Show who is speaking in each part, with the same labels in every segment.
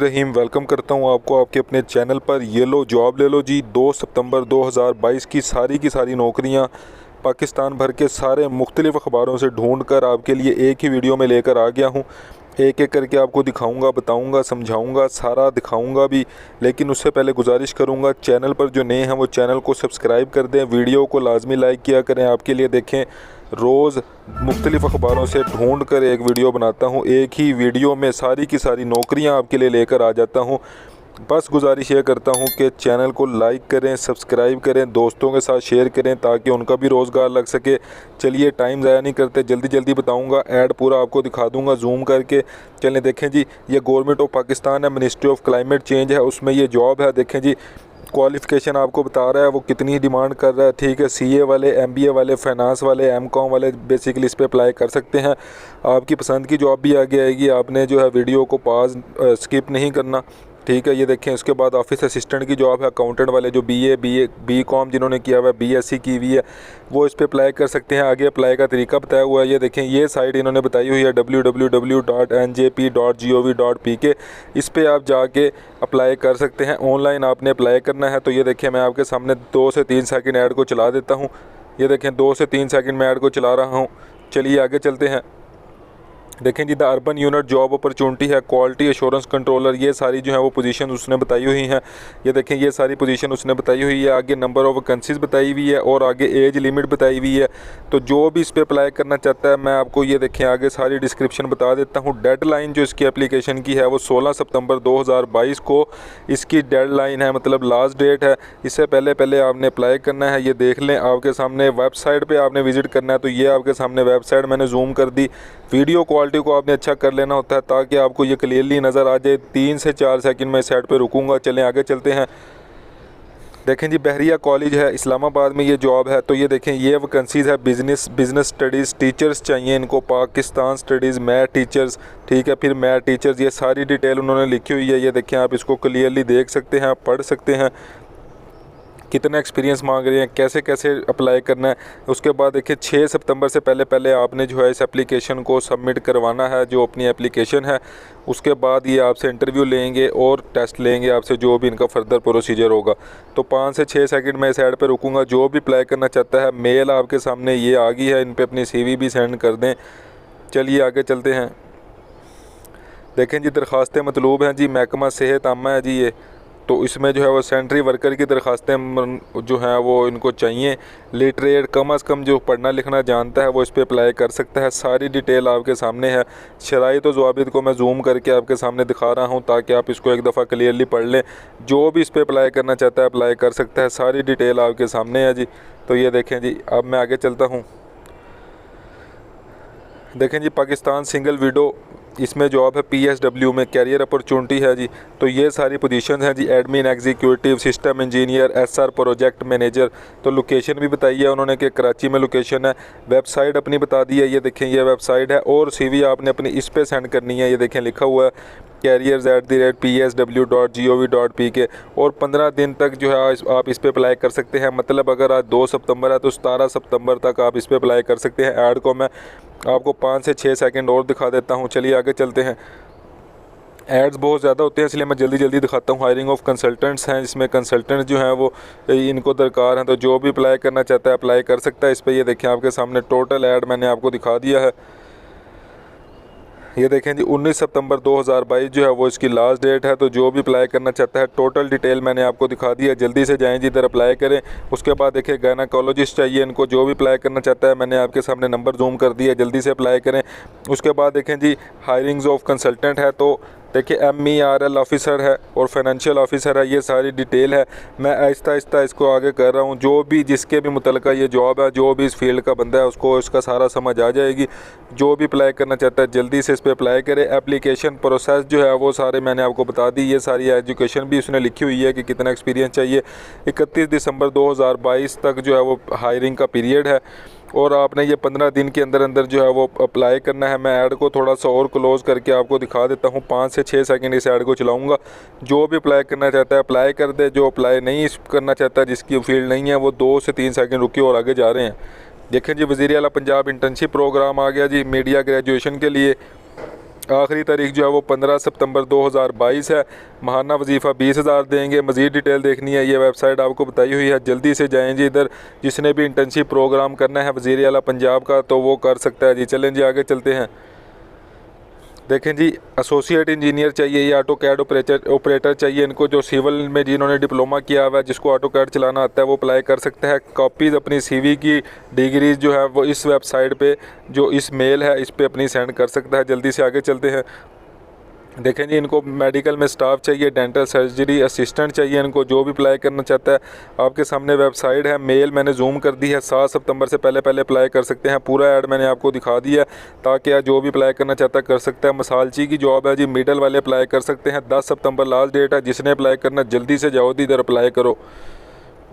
Speaker 1: रहीम। Welcome करता हूं आपको आपके अपने चैनल पर। ये लो जॉब ले लो जी। 2 सितंबर 2022 की सारी नौकरियां पाकिस्तान भर के सारे मुख्तलिफ़ अखबारों से ढूंढ कर आपके लिए एक ही वीडियो में लेकर आ गया हूं। एक एक करके आपको दिखाऊंगा, बताऊंगा, समझाऊंगा, सारा दिखाऊंगा भी। लेकिन उससे पहले गुजारिश करूंगा, चैनल पर जो नए हैं वो चैनल को सब्सक्राइब कर दें, वीडियो को लाजमी लाइक किया करें। आपके लिए देखें, रोज़ मुख्तलिफ़ अखबारों से ढूंढ कर एक वीडियो बनाता हूँ। एक ही वीडियो में सारी की सारी नौकरियाँ आपके लिए लेकर आ जाता हूँ। बस गुजारिश ये करता हूँ कि चैनल को लाइक करें, सब्सक्राइब करें, दोस्तों के साथ शेयर करें ताकि उनका भी रोज़गार लग सके। चलिए टाइम ज़ाया नहीं करते, जल्दी जल्दी बताऊँगा। ऐड पूरा आपको दिखा दूँगा जूम करके। चलें देखें जी, ये गवर्नमेंट ऑफ पाकिस्तान है, मिनिस्ट्री ऑफ क्लाइमेट चेंज है, उसमें ये जॉब है। देखें जी, क्वालिफ़िकेशन आपको बता रहा है वो कितनी डिमांड कर रहा है। ठीक है, सीए वाले, एमबीए वाले, फाइनेंस वाले, एमकॉम वाले बेसिकली इस पर अप्लाई कर सकते हैं। आपकी पसंद की जॉब भी आगे आएगी। आपने जो है वीडियो को पॉज स्किप नहीं करना। ठीक है, ये देखें। उसके बाद ऑफिस असिस्टेंट की जॉब है। अकाउंटेंट वाले जो बीकॉम जिन्होंने किया हुआ है, बीएससी की हुई है, वो इस पर अप्लाई कर सकते हैं। आगे अप्लाई का तरीका बताया हुआ है। ये देखें, ये साइट इन्होंने बताई हुई है www.njp.gov.pk। इस पर आप जाके अप्लाई कर सकते हैं। ऑनलाइन आपने अप्लाई करना है। तो ये देखें, मैं आपके सामने 2 से 3 सेकंड ऐड को चला देता हूँ। ये देखें, 2 से 3 सेकंड में ऐड को चला रहा हूँ। चलिए आगे चलते हैं। देखें जी, the urban unit job opportunity है, क्वालिटी एश्योरेंस कंट्रोलर, ये सारी जो है वो पोजीशन उसने बताई हुई हैं। ये देखें, ये सारी पोजीशन उसने बताई हुई है। आगे नंबर ऑफ़ वैकेंसीज बताई हुई है और आगे एज लिमिट बताई हुई है। तो जो भी इस पर अप्लाई करना चाहता है, मैं आपको ये देखें आगे सारी डिस्क्रिप्शन बता देता हूँ। डेडलाइन जो इसकी एप्लीकेशन की है वो 16 सितंबर 2022 को इसकी डेडलाइन है, मतलब लास्ट डेट है। इससे पहले आपने अप्लाई करना है। ये देख लें, आपके सामने वेबसाइट पर आपने विज़िट करना है। तो ये आपके सामने वेबसाइट मैंने जूम कर दी। वीडियो क्वालिटी को आपने अच्छा कर लेना होता है ताकि आपको ये क्लियरली नज़र आ जाए। 3 से 4 सेकंड में साइड पे रुकूंगा। चलें आगे चलते हैं। देखें जी, बहरिया कॉलेज है, इस्लामाबाद में ये जॉब है। तो ये देखें, ये वैकेंसीज़ है। बिज़नेस स्टडीज़ टीचर्स चाहिए इनको, पाकिस्तान स्टडीज़, मैथ टीचर्स। ठीक है, फिर मैथ टीचर्स, ये सारी डिटेल उन्होंने लिखी हुई है। ये देखें, आप इसको क्लियरली देख सकते हैं, पढ़ सकते हैं। कितना एक्सपीरियंस मांग रहे हैं, कैसे कैसे अप्लाई करना है। उसके बाद देखिए, 6 सितंबर से पहले आपने जो है इस एप्लीकेशन को सबमिट करवाना है, जो अपनी एप्लीकेशन है। उसके बाद ये आपसे इंटरव्यू लेंगे और टेस्ट लेंगे आपसे, जो भी इनका फर्दर प्रोसीजर होगा। तो 5 से 6 सेकंड में इस ऐड पे रुकूंगा। जो भी अप्लाई करना चाहता है, मेल आपके सामने ये आ गई है, इन पर अपनी CV भी सेंड कर दें। चलिए आगे चलते हैं। देखें जी, दरख्वास्तें मतलूब हैं जी, महकमा सेहत आमा है जी ये। तो इसमें जो है वो सेंट्री वर्कर की दरख्वास्तें जो हैं वो इनको चाहिए। लिटरेट, कम अज़ कम जो पढ़ना लिखना जानता है वो इस पर अप्लाई कर सकता है। सारी डिटेल आपके सामने है। शराइत और ज़वाबित को मैं जूम करके आपके सामने दिखा रहा हूँ ताकि आप इसको एक दफ़ा क्लियरली पढ़ लें। जो भी इस पर अप्लाई करना चाहता है अप्लाई कर सकता है। सारी डिटेल आपके सामने है जी। तो ये देखें जी, अब मैं आगे चलता हूँ। देखें जी, पाकिस्तान सिंगल विडो, इसमें जॉब है PSW में, कैरियर अपॉर्चुनिटी है जी। तो ये सारी पोजीशन हैं जी, admin, executive, system engineer, SR project manager. तो लोकेशन भी बताई है उन्होंने कि कराची में लोकेशन है। वेबसाइट अपनी बता दी है। ये देखें, ये वेबसाइट है और CV आपने अपनी इस पे सेंड करनी है। ये देखें, लिखा हुआ है careers@psw.gov.pk। और 15 दिन तक जो है आप इस पर अप्लाई कर सकते हैं। मतलब अगर आज 2 सितंबर है तो 17 सितंबर तक आप इस पर अप्लाई कर सकते हैं। ऐड को मैं आपको 5 से 6 सेकंड और दिखा देता हूँ। चलिए आगे चलते हैं। एड्स बहुत ज़्यादा होते हैं इसलिए मैं जल्दी जल्दी दिखाता हूँ। हायरिंग ऑफ कंसल्टेंट्स हैं, जिसमें कंसल्टेंट जो हैं वो इनको दरकार हैं। तो जो भी अप्लाई करना चाहता है अप्लाई कर सकता है इस पर। ये देखें, आपके सामने टोटल ऐड मैंने आपको दिखा दिया है। ये देखें जी, 19 सितंबर 2022 जो है वो इसकी लास्ट डेट है। तो जो भी अप्लाई करना चाहता है, टोटल डिटेल मैंने आपको दिखा दी है। जल्दी से जाएं जी, इधर अप्लाई करें। उसके बाद देखिए, गायनेकोलॉजिस्ट चाहिए इनको। जो भी अप्लाई करना चाहता है, मैंने आपके सामने नंबर जूम कर दिया, जल्दी से अप्लाई करें। उसके बाद देखें जी, हायरिंग्स ऑफ कंसल्टेंट है। तो देखिए, MERL ऑफिसर है और फाइनेंशियल ऑफिसर है। ये सारी डिटेल है। मैं आहिस्ता आहिस्ता इसको आगे कर रहा हूँ। जो भी जिसके भी मुतलका ये जॉब है, जो भी इस फील्ड का बंदा है, उसको इसका सारा समझ आ जाएगी। जो भी अप्लाई करना चाहता है जल्दी से इस पर अप्लाई करे। एप्लीकेशन प्रोसेस जो है वो सारे मैंने आपको बता दी। ये सारी एजुकेशन भी उसने लिखी हुई है कि कितना एक्सपीरियंस चाहिए। 31 दिसंबर 2022 तक जो है वो हायरिंग का पीरियड है और आपने ये 15 दिन के अंदर अंदर जो है वो अप्लाई करना है। मैं ऐड को थोड़ा सा और क्लोज़ करके आपको दिखा देता हूँ। 5 से 6 सेकंड इस ऐड को चलाऊँगा। जो भी अप्लाई करना चाहता है अप्लाई कर दे। जो अप्लाई नहीं करना चाहता, जिसकी फील्ड नहीं है, वो 2 से 3 सेकंड रुके और आगे जा रहे हैं। देखें जी, वज़ीर आला पंजाब इंटर्नशिप प्रोग्राम आ गया जी, मीडिया ग्रेजुएशन के लिए। आखिरी तारीख जो है वो 15 सितंबर 2022 है। माहाना वजीफ़ा 20,000 देंगे। मज़ीद डिटेल देखनी है, ये वेबसाइट आपको बताई हुई है, जल्दी से जाएँ जी इधर। जिसने भी इंटर्नशिप प्रोग्राम करना है वज़ीर आला पंजाब का तो वो कर सकता है जी। चलें जी आगे चलते हैं। देखें जी, एसोसिएट इंजीनियर चाहिए, ये ऑटो कैड ऑपरेटर चाहिए इनको, जो सिविल में जिन्होंने डिप्लोमा किया हुआ है, जिसको ऑटो कैड चलाना आता है वो अप्लाई कर सकता है। कॉपीज़ अपनी सीवी की डिग्रीज जो है वो इस वेबसाइट पे, जो इस मेल है इस पे अपनी सेंड कर सकता है। जल्दी से आगे चलते हैं। देखें जी, इनको मेडिकल में स्टाफ चाहिए, डेंटल सर्जरी असिस्टेंट चाहिए इनको, जो भी अप्लाई करना चाहता है। आपके सामने वेबसाइट है, मेल मैंने जूम कर दी है। 7 सितंबर से पहले अप्लाई कर सकते हैं। पूरा ऐड मैंने आपको दिखा दिया ताकि जो भी अप्लाई करना चाहता है कर सकता है। मसालची की जॉब है जी, मिडल वाले अप्लाई कर सकते हैं। 10 सितंबर लास्ट डेट है, जिसने अप्लाई करना जल्दी से जाओ इधर अप्लाई करो।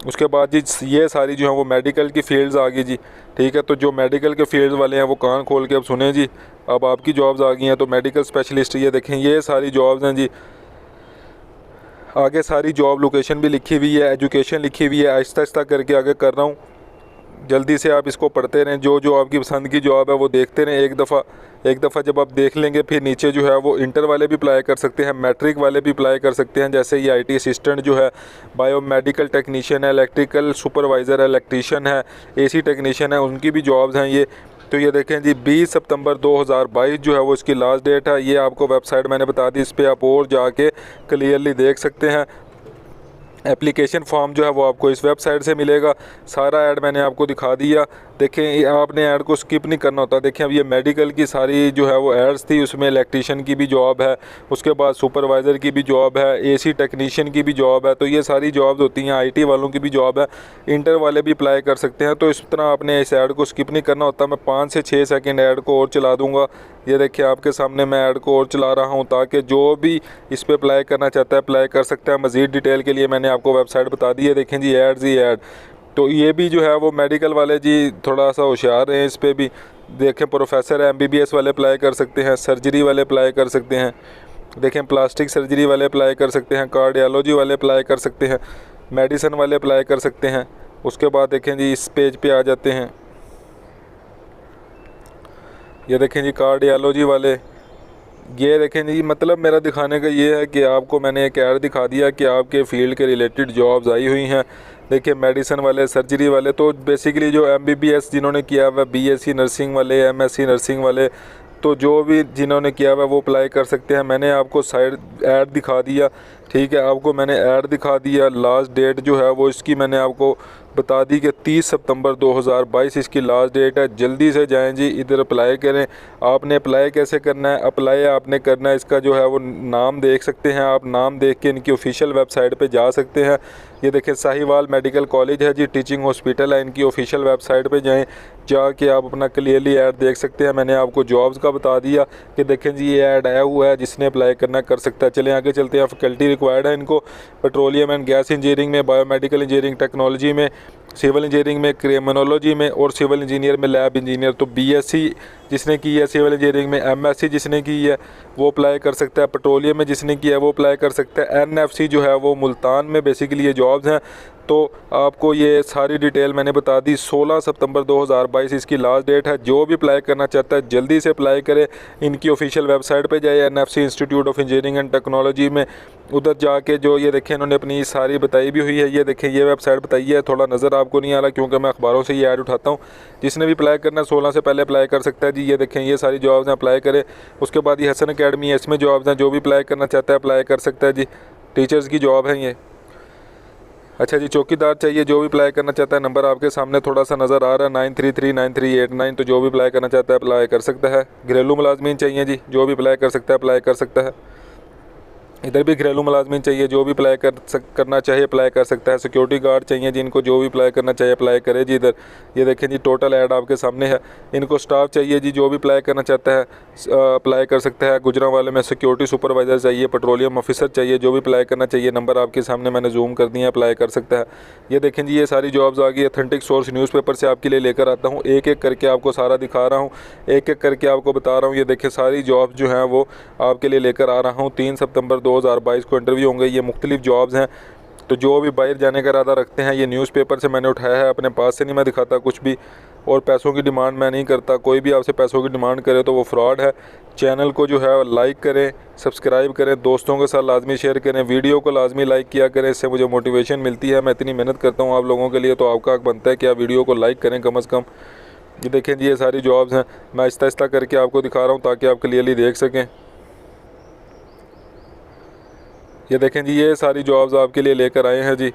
Speaker 1: उसके बाद जी ये सारी जो है वो मेडिकल की फील्ड्स आ गई जी, ठीक है। तो जो मेडिकल के फील्ड वाले हैं वो कान खोल के अब सुने जी, अब आपकी जॉब्स आ गई हैं। तो मेडिकल स्पेशलिस्ट, ये देखें ये सारी जॉब्स हैं जी। आगे सारी जॉब लोकेशन भी लिखी हुई है, एजुकेशन लिखी हुई है। आहिस्ता आहिस्ता करके आगे कर रहा हूँ, जल्दी से आप इसको पढ़ते रहें। जो आपकी पसंद की जॉब है वो देखते रहें। एक दफ़ा जब आप देख लेंगे फिर नीचे जो है वो इंटर वाले भी अप्लाई कर सकते हैं, मैट्रिक वाले भी अप्लाई कर सकते हैं। जैसे ये IT असिस्टेंट जो है, बायोमेडिकल टेक्नीशियन है, इलेक्ट्रिकल सुपरवाइज़र है, इलेक्ट्रीशियन है, AC टेक्नीशियन है, उनकी भी जॉब्स हैं ये। तो ये देखें जी, 20 सितंबर 2022 जो है वो इसकी लास्ट डेट है। ये आपको वेबसाइट मैंने बता दी, इस पर आप और जाके क्लियरली देख सकते हैं। एप्लीकेशन फॉर्म जो है वो आपको इस वेबसाइट से मिलेगा। सारा ऐड मैंने आपको दिखा दिया। देखें, आपने ऐड को स्किप नहीं करना होता। देखें, अब ये मेडिकल की सारी जो है वो एड्स थी, उसमें इलेक्ट्रीशियन की भी जॉब है, उसके बाद सुपरवाइज़र की भी जॉब है, AC टेक्नीशियन की भी जॉब है। तो ये सारी जॉब्स होती हैं। IT वालों की भी जॉब है, इंटर वाले भी अप्लाई कर सकते हैं। तो इस तरह आपने इस ऐड को स्किप नहीं करना होता। मैं 5 से 6 सेकेंड ऐड को और चला दूँगा। ये देखिए आपके सामने मैं ऐड को और चला रहा हूँ ताकि जो भी इस पर अप्लाई करना चाहता है अप्लाई कर सकता है। मज़ीद डिटेल के लिए मैंने आपको वेबसाइट बता दी है। देखें जी, एड्स ही ऐड। तो ये भी जो है वो मेडिकल वाले जी थोड़ा सा होशियार रहे इस पर भी। देखें, प्रोफेसर MBBS वाले अप्लाई कर सकते हैं, सर्जरी वाले अप्लाई कर सकते हैं। देखें, प्लास्टिक सर्जरी वाले अप्लाई कर सकते हैं, कार्डियोलॉजी वाले अप्लाई कर सकते हैं, मेडिसिन वाले अप्लाई कर सकते हैं। उसके बाद देखें जी, इस पेज पे आ जाते हैं। ये देखें जी, कार्डियोलॉजी वाले। ये देखें जी, मतलब मेरा दिखाने का ये है कि आपको मैंने एक ऐड दिखा दिया कि आपके फील्ड के रिलेटेड जॉब्स आई हुई हैं। देखिए, मेडिसिन वाले, सर्जरी वाले, तो बेसिकली जो MBBS जिन्होंने किया हुआ, BSc नर्सिंग वाले, MSc नर्सिंग वाले, तो जो भी जिन्होंने किया हुआ वो अप्लाई कर सकते हैं। मैंने आपको साइड ऐड दिखा दिया, ठीक है। आपको मैंने ऐड दिखा दिया। लास्ट डेट जो है वो इसकी मैंने आपको बता दी कि 30 सितंबर 2022 इसकी लास्ट डेट है। जल्दी से जाएं जी इधर अप्लाई करें। आपने अप्लाई कैसे करना है? अप्लाई आपने करना है, इसका जो है वो नाम देख सकते हैं आप। नाम देख के इनकी ऑफिशियल वेबसाइट पे जा सकते हैं। ये देखें, साहिवाल मेडिकल कॉलेज है जी, टीचिंग हॉस्पिटल है। इनकी ऑफिशियल वेबसाइट पे जाएं, जाके आप अपना क्लियरली ऐड देख सकते हैं। मैंने आपको जॉब्स का बता दिया कि देखें जी ये ऐड आया हुआ है, जिसने अप्लाई करना कर सकता है। चलें आगे चलते हैं। फैकल्टी रिक्वायर्ड है इनको पेट्रोलियम एंड गैस इंजीनियरिंग में, बायोमेडिकल इंजीनियरिंग टेक्नोलॉजी में, सिविल इंजीनियरिंग में, क्रिमिनोलॉजी में, और सिविल इंजीनियर में लैब इंजीनियर। तो BSc जिसने की है सिविल इंजीनियरिंग में, MSc जिसने की है वो अप्लाई कर सकता है। पेट्रोलियम में जिसने किया है वो अप्लाई कर सकता है। NFC जो है वो मुल्तान में बेसिकली ये जॉब्स हैं। तो आपको ये सारी डिटेल मैंने बता दी। 16 सितंबर 2022 इसकी लास्ट डेट है। जो भी अप्लाई करना चाहता है जल्दी से अप्लाई करे। इनकी ऑफिशियल वेबसाइट पे जाए, NFC institute of engineering and technology में, उधर जाके जो ये देखें इन्होंने अपनी सारी बताई भी हुई है। ये देखें, ये वेबसाइट बताई है। थोड़ा नज़र आपको नहीं आ रहा क्योंकि मैं अखबारों से ये ऐड उठाता हूँ। जिसने भी अप्लाई करना है 16 से पहले अप्लाई कर सकता है जी। ये देखें, ये सारी जॉब्स हैं, अप्लाई करें। उसके बाद ये हसन अकेडमी है, इसमें जॉब्स हैं। जो भी अप्लाई करना चाहता है अप्लाई कर सकता है जी। टीचर्स की जॉब है ये। अच्छा जी, चौकीदार चाहिए, जो भी अप्लाई करना चाहता है। नंबर आपके सामने थोड़ा सा नज़र आ रहा है, 93393889। तो जो भी अप्लाई करना चाहता है अप्लाई कर सकता है। घरेलू मुलाजमीन चाहिए जी, जो भी अप्लाई कर सकता है अप्लाई कर सकता है। इधर भी घरेलू मुलाजमीन चाहिए, जो भी अप्लाई करना चाहिए अप्लाई कर सकता है। सिक्योरिटी गार्ड चाहिए जिनको, जो भी अप्लाई करना चाहिए अप्लाई करे जी। इधर ये देखें जी, टोटल ऐड आपके सामने है। इनको स्टाफ चाहिए जी, जो भी अप्लाई करना चाहता है अप्लाई कर सकता है। गुजरांवाले में सिक्योरिटी सुपरवाइज़र चाहिए, पेट्रोलियम ऑफिसर चाहिए, जो भी अप्लाई करना चाहिए। नंबर आपके सामने मैंने जूम कर दिया, अप्लाई कर सकता है। ये देखें जी, ये सारी जॉब्स आ गई। ऑथेंटिक सोर्स न्यूज़पेपर से आपके लिए लेकर आता हूँ, एक एक करके आपको सारा दिखा रहा हूँ, एक एक करके आपको बता रहा हूँ। ये देखें, सारी जॉब्स जो हैं वो आपके लिए लेकर आ रहा हूँ। 3 सितंबर 2022 को इंटरव्यू होंगे। ये मुख्तलिफ जॉब्स हैं। तो जो भी बाहर जाने का इरादा रखते हैं, ये न्यूज़पेपर से मैंने उठाया है, अपने पास से नहीं मैं दिखाता कुछ भी। और पैसों की डिमांड मैं नहीं करता। कोई भी आपसे पैसों की डिमांड करे तो वो फ्रॉड है। चैनल को जो है लाइक करें, सब्सक्राइब करें, दोस्तों के साथ लाजमी शेयर करें, वीडियो को लाजमी लाइक किया करें, इससे मुझे मोटिवेशन मिलती है। मैं इतनी मेहनत करता हूँ आप लोगों के लिए, तो आपका हक बनता है कि आप वीडियो को लाइक करें कम से कम। ये देखें जी, ये सारी जॉब्स हैं, मैं आहिस्ता आहिस्ता करके आपको दिखा रहा हूँ ताकि आप क्लियरली देख सकें। ये देखें जी, ये सारी जॉब्स आपके लिए लेकर आए हैं जी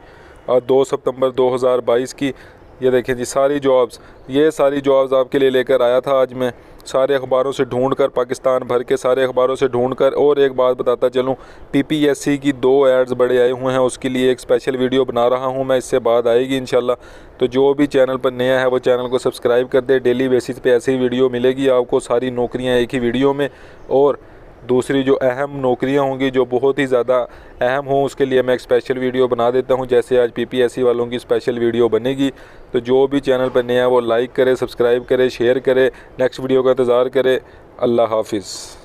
Speaker 1: 2 सितंबर 2022 की। ये देखें जी सारी जॉब्स, ये सारी जॉब्स आपके लिए लेकर आया था आज मैं, सारे अखबारों से ढूंढकर, पाकिस्तान भर के सारे अखबारों से ढूंढकर। और एक बात बताता चलूँ, पीपीएससी की 2 एड्स बड़े आए हुए हैं, उसके लिए एक स्पेशल वीडियो बना रहा हूँ मैं, इससे बाद आएगी इंशाल्लाह। तो जो भी चैनल पर नया है वो चैनल को सब्सक्राइब कर दे। डेली बेसिस पे ऐसी ही वीडियो मिलेगी आपको, सारी नौकरियाँ एक ही वीडियो में। और दूसरी जो अहम नौकरियां होंगी, जो बहुत ही ज़्यादा अहम हों, उसके लिए मैं एक स्पेशल वीडियो बना देता हूं, जैसे आज पीपीएससी वालों की स्पेशल वीडियो बनेगी। तो जो भी चैनल पर नया है वो लाइक करे, सब्सक्राइब करे, शेयर करे, नेक्स्ट वीडियो का इंतज़ार करे। अल्लाह हाफिज़।